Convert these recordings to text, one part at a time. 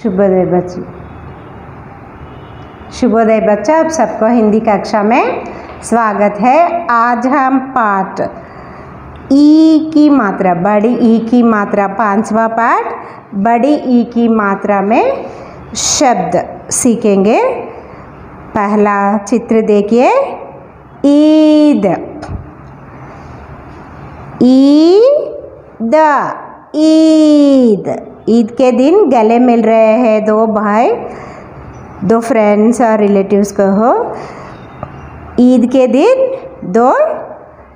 शुभोदय बच्चे, शुभोदय बच्चा, आप सबको हिंदी कक्षा में स्वागत है। आज हम पाठ ई की मात्रा, बड़ी ई की मात्रा, 5वां पाठ बड़ी ई की मात्रा में शब्द सीखेंगे। पहला चित्र देखिए, ईद, ईद, ईद। ईद के दिन गले मिल रहे हैं दो भाई, दो फ्रेंड्स और रिलेटिव्स को हो। ईद के दिन दो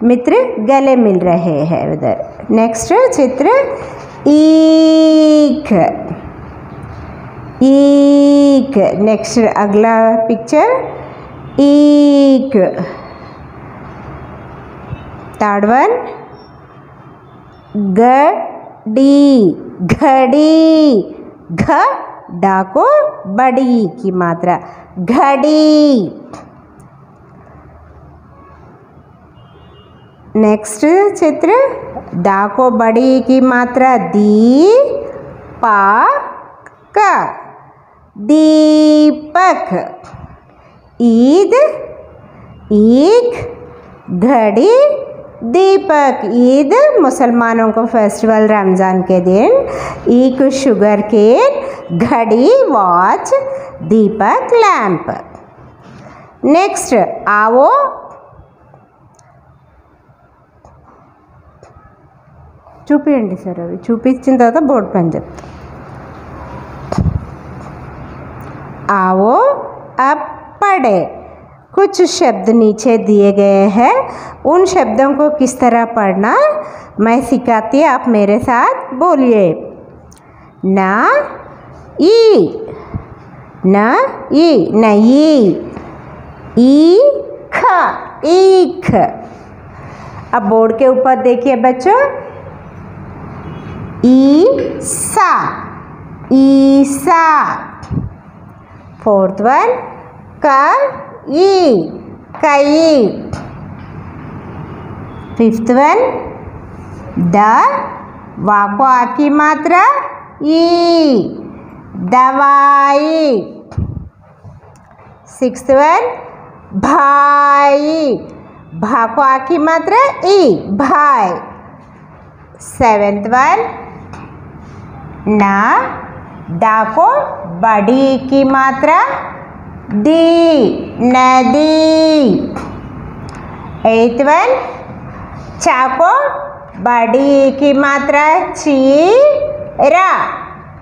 मित्र गले मिल रहे हैं उधर। नेक्स्ट चित्र, ईख, ईख। नेक्स्ट अगला पिक्चर, ईख। थर्ड वन, घड़ी, घड़ी, घ डा को बड़ी की मात्रा, घड़ी। नेक्स्ट चित्र, दा को बड़ी की मात्रा, दी पा का, दीपक। ईद, ईख, घड़ी, दीपक। ईद मुसलमानों को फेस्टिवल रमज़ान के दिन, ईख शुगर केन, घड़ी वॉच, दीपक लैंप। नेक्स्ट आओ, చూపియండి సార్, అవి చూపించిన తర్వాత బోర్డు పైన చెప్తా। आओ अब पढ़े। कुछ शब्द नीचे दिए गए हैं, उन शब्दों को किस तरह पढ़ना मैं सिखाती, आप मेरे साथ बोलिए। ना ई, ना ई, नहीं, ईख, ईख। अब बोर्ड के ऊपर देखिए बच्चों, ईसा, ईसा। फोर्थ वन, कई, कई। फिफ्थ वन, द वा को आ की मात्रा, ई, दवाई। सिक्स्थ वन, भाई, भा को आ की मात्रा, ई, भाई। सेवेंथ वन, ना दा को बड़ी की मात्रा, दी, नदी। एट्थ वन, चा को बड़ी की मात्रा, ची रा,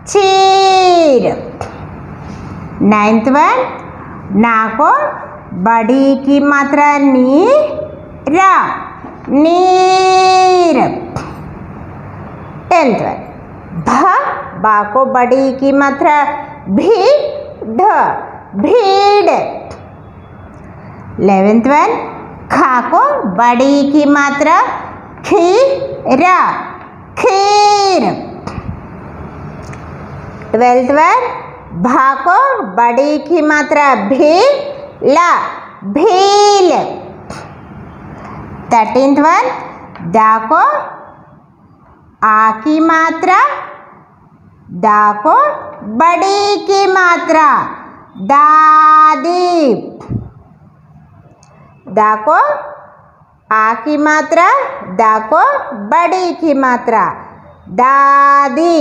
चीर। नाइन्थ वन, ना को बड़ी की मात्रा, नी रा, नीर। टेंथ वन, भा, बा को बड़ी की मात्रा, भी ढ, भीड़। 11th वन, खा को बड़ी की मात्रा, खी रा, खीर। 12th वन, भा को बड़ी की मात्रा, भी ला, भील। 13th वन, दा को आ की मात्रा, दा को बड़ी की मात्रा, दादी। दा को आ की मात्रा, दा को बड़ी की मात्रा, दादी।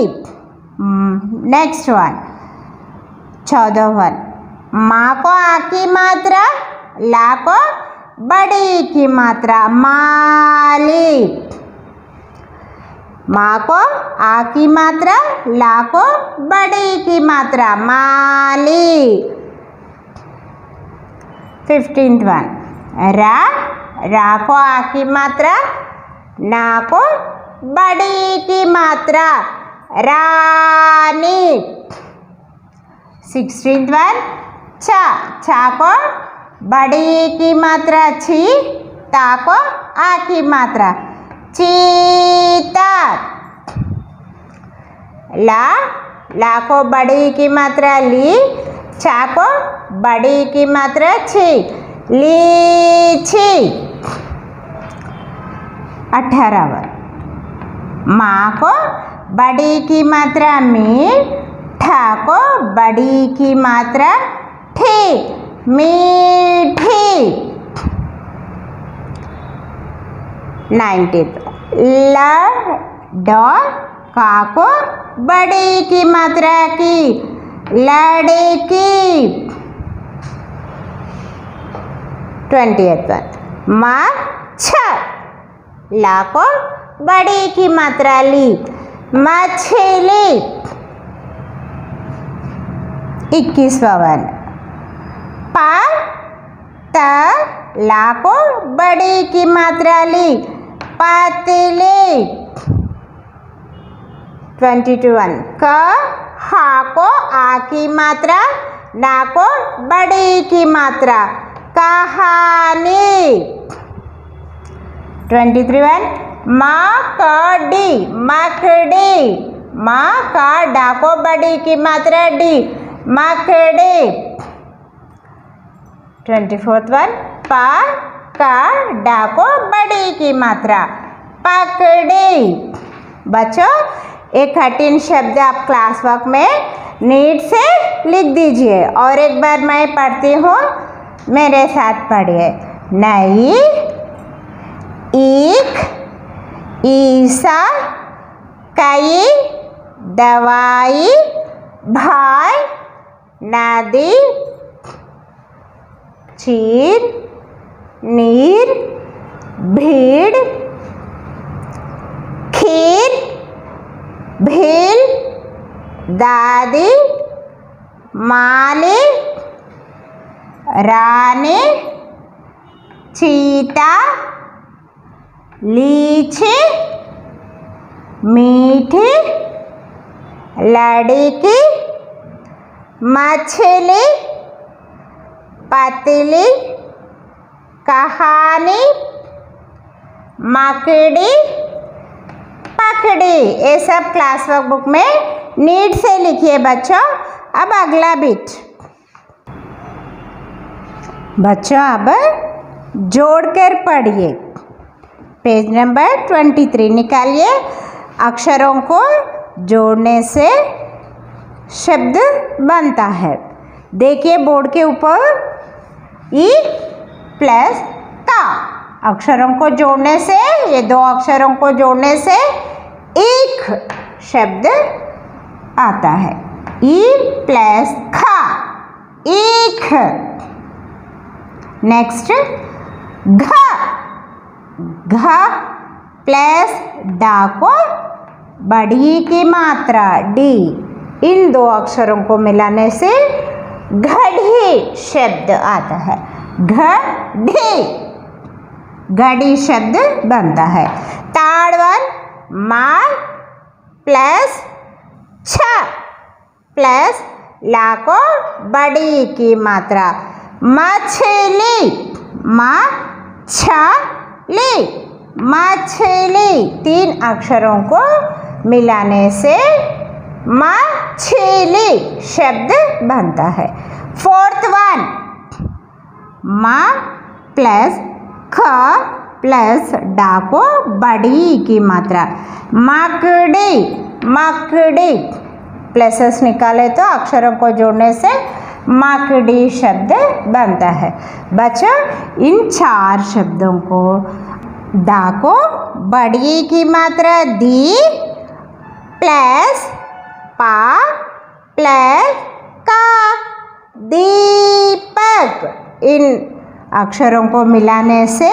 नेक्स्ट वन, 14 वन, माँ को आ की मात्रा, ला को बड़ी की मात्रा, मालिक। माँ को आ की मात्रा, ला को बड़ी की मात्रा, मालिक। 15th वन, रा, रा को आ की मात्रा, ना को बड़ी की मात्रा, रानी। 16th वन, चा, चा को बड़ी की मात्रा, छी, ता को आ की मात्रा, चीता। ला, ला को बड़ी की मात्रा, ली, चा को बड़ी की मात्रा, छी, लीची। 18 माँ को बड़ी की मात्रा, मी, ढा को बड़ी की मात्रा ठी, मीठी। 90th ल ड का को बड़ी की मात्रा की, लड़की। 20th म छ ला को बड़ी की मात्रा ली, मछली। 21वां वन प त ला को बड़ी की मात्रा ली, पतली। 22 क हा को आ की मात्रा, ना को बड़ी की मात्रा, कहानी। 23 मकड़ी, मकड़ी। म का डा को बड़ी की मात्रा डी, मकड़ी। 24th वन प का डा को बड़ी की मात्रा, पकड़ी। बच्चों एक कठिन शब्द आप क्लास वर्क में नीट से लिख दीजिए और एक बार मैं पढ़ती हूँ, मेरे साथ पढ़िए। नई, ईख, ईसा, कई, दवाई, भाई, नदी, चीर, नीर, भीड़, खीर, भील, दादी, माली, रानी, चीता, लीची, मीठी, लड़की, मछली, पतली, कहानी, मकड़ी, पकड़ी। ये सब क्लास वर्क बुक में नीट से लिखिए बच्चों। अब अगला बिट बच्चों, अब जोड़कर पढ़िए। पेज नंबर 23 निकालिए। अक्षरों को जोड़ने से शब्द बनता है। देखिए बोर्ड के ऊपर ई प्लस का, अक्षरों को जोड़ने से, ये दो अक्षरों को जोड़ने से एक शब्द आता है। ई प्लस खा, ईख। नेक्स्ट घ, घ प्लस डा को बड़ी की मात्रा डी, इन दो अक्षरों को मिलाने से घड़ी शब्द आता है। घड़ी, घड़ी शब्द बनता है। ताड़वन माल प्लस छ प्लस ला को बड़ी की मात्रा, मछली, मछली, मछली। तीन अक्षरों को मिलाने से मछली शब्द बनता है। 4th वन म प्लस ख प्लस डा को बड़ी की मात्रा, मकड़ी, मकड़ी। प्लसेस निकाले तो अक्षरों को जोड़ने से मकड़ी शब्द बनता है। बच्चों इन चार शब्दों को डा को बड़ी की मात्रा दी प्लस पा प्लस का, दीपक, इन अक्षरों को मिलाने से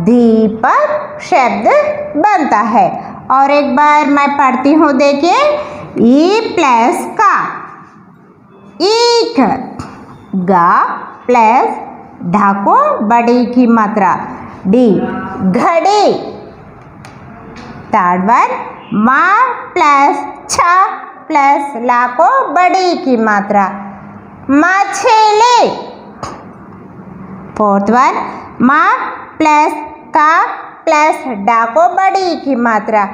दीपक शब्द बनता है। और एक बार मैं पढ़ती हूँ, देखिए। ई प्लस का, ईख। गा प्लस ढा को बड़ी की मात्रा डी, घड़ी। थर्ड वन म प्लस छ प्लस ला को बड़ी की मात्रा, मछली। 4th वन म प्लस का प्लस डा को बड़ी की मात्रा,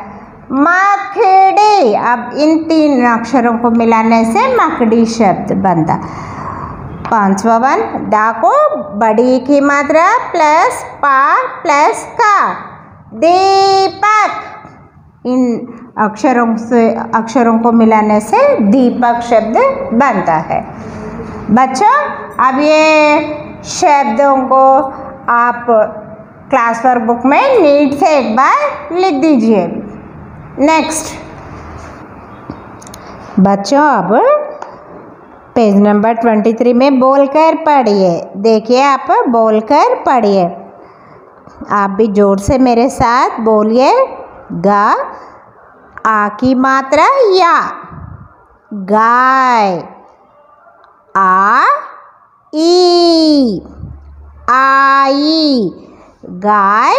मकड़ी। अब इन तीन अक्षरों को मिलाने से मकड़ी शब्द बनता। 5वां वन डा को बड़ी की मात्रा प्लस पा प्लस का, दीपक। इन अक्षरों को मिलाने से दीपक शब्द बनता है। बच्चों, अब ये शब्दों को आप क्लास वर्क बुक में नीट से एक बार लिख दीजिए। नेक्स्ट बच्चों, अब पेज नंबर 23 में बोलकर पढ़िए। देखिए, आप बोलकर पढ़िए। आप भी जोर से मेरे साथ बोलिए। गा, आ की मात्रा या, गाय। आ, ई, आई, गाय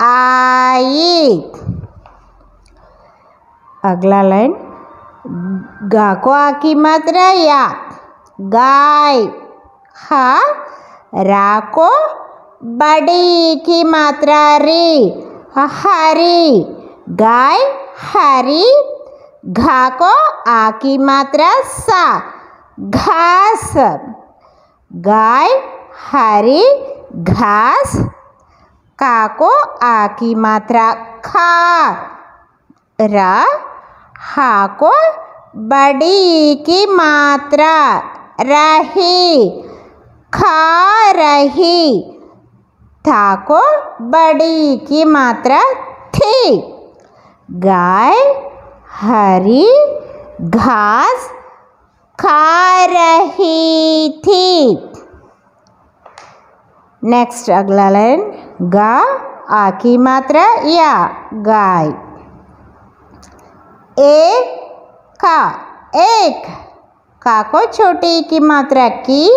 आई। अगला लाइन, गा को आ की मात्रा या, गाय। हा, रा को बड़ी की मात्रा री, हरी, गाय हरी। घा को आ की मात्रा सा, घास, गाय हरी घास। का को आ की मात्रा खा, रा, हा को बड़ी की मात्रा रही, खा रही। था को बड़ी की मात्रा थी, गाय हरी घास खा रही थी। नेक्स्ट अगला लाइन, गा, आ की मात्रा या, गाय। का, एक। का को छोटी की मात्रा की,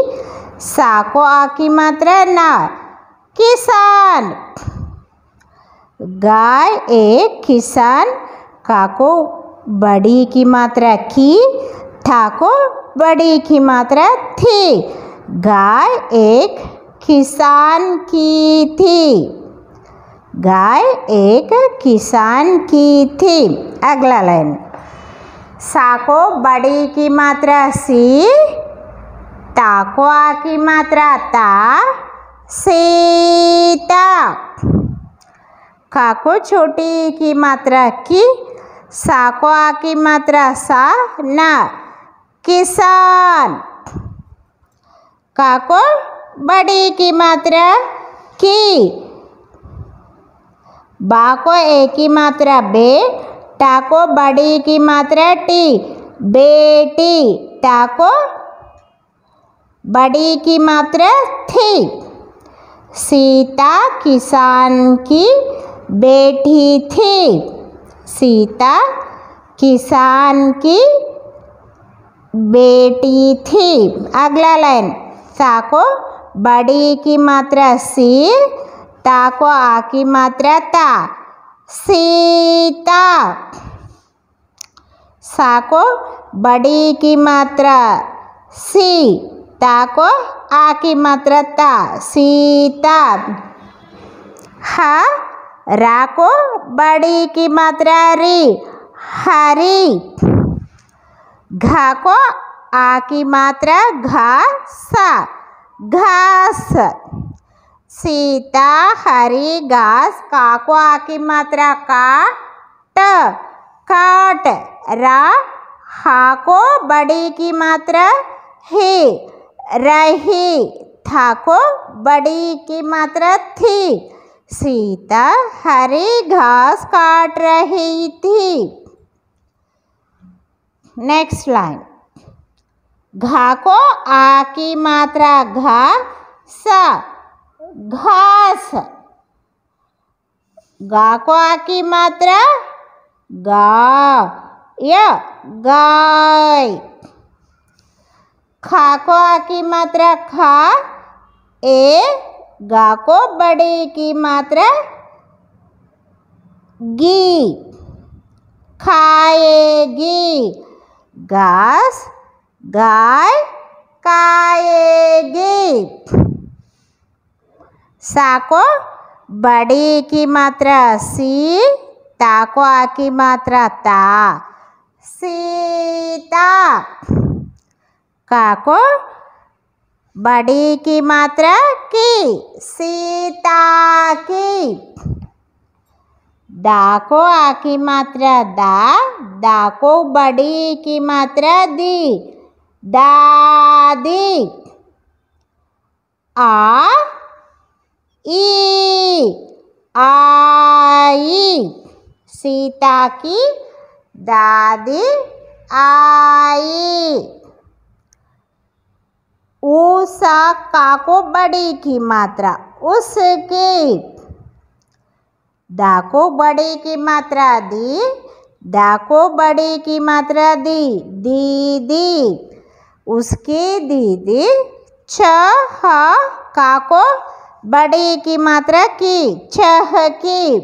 सा को आ की मात्रा ना, किसान। गाय एक, किसान। का को बड़ी की मात्रा की, था को बड़ी की मात्रा थी, गाय एक किसान की थी, गाय एक किसान की थी। अगला लाइन, सा को बड़ी की मात्रा सी, ता को आ की मात्रा ता, सीता। का को छोटी की मात्रा की, सा को आ की मात्रा सा ना, किसान। का को बड़ी की मात्रा की, बा को ए की मात्रा बे, टा को बड़ी की मात्रा टी, बेटी। टा को बड़ी की मात्रा थी, सीता किसान की बेटी थी, सीता किसान की बेटी थी। अगला लाइन, सा को बड़ी की मात्रा सी, ता को आ की मात्रा ता, सीता। सा को बड़ी की मात्रा सी, ता को आ की मात्रा ता, सीता। हा, रा को बड़ी की मात्रा री, हरी। घा को आ की मात्रा घा, सा, घास। सीता हरी घास। का को आ की मात्रा का, ट, काट। रा, हा को बड़ी की मात्रा ही, रही। था को बड़ी की मात्रा थी, सीता हरी घास काट रही थी। नेक्स्ट लाइन, घा को आ की मात्रा घा, सा, घास। गा को आ की मात्रा गा, या, गाय। खा को आ की मात्रा खा, ए, गा को बड़ी की मात्रा गी, खाएगी। घास गाय खाएगी। सा को बड़ी की मात्रा सी, ता को आ की मात्रा ता, सीता। का को बड़ी की मात्रा की, सीता की। दा को आ की मात्रा दा को बड़ी की मात्रा दी, दादी। आ ई आई, सीता की दादी आई। ऊसा का को बड़ी की मात्रा उसकी, दा को बड़ी की मात्रा दी, दा को बड़ी की मात्रा दी, दीदी, उसकी दीदी। छ का को बड़ी की मात्रा की, छह की,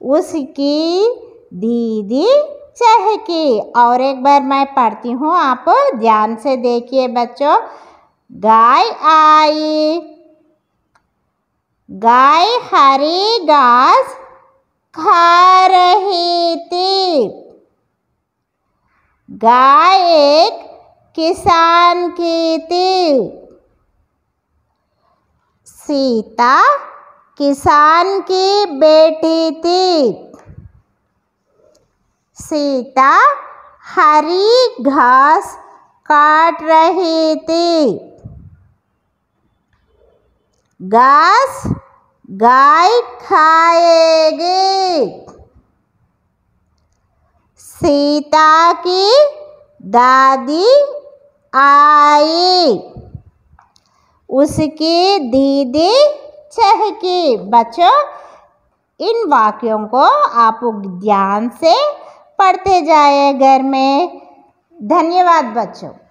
उसकी दीदी चहकी। और एक बार मैं पढ़ती हूँ, आप ध्यान से देखिए बच्चों। गाय आई, गाय हरी घास खा रही थी। गाय एक किसान की थी। सीता किसान की बेटी थी। सीता हरी घास काट रही थी। घास गाय खाएगी। सीता की दादी आई, उसकी दीदी चहकी। बच्चों, इन वाक्यों को आप ध्यान से पढ़ते जाए घर में। धन्यवाद बच्चों।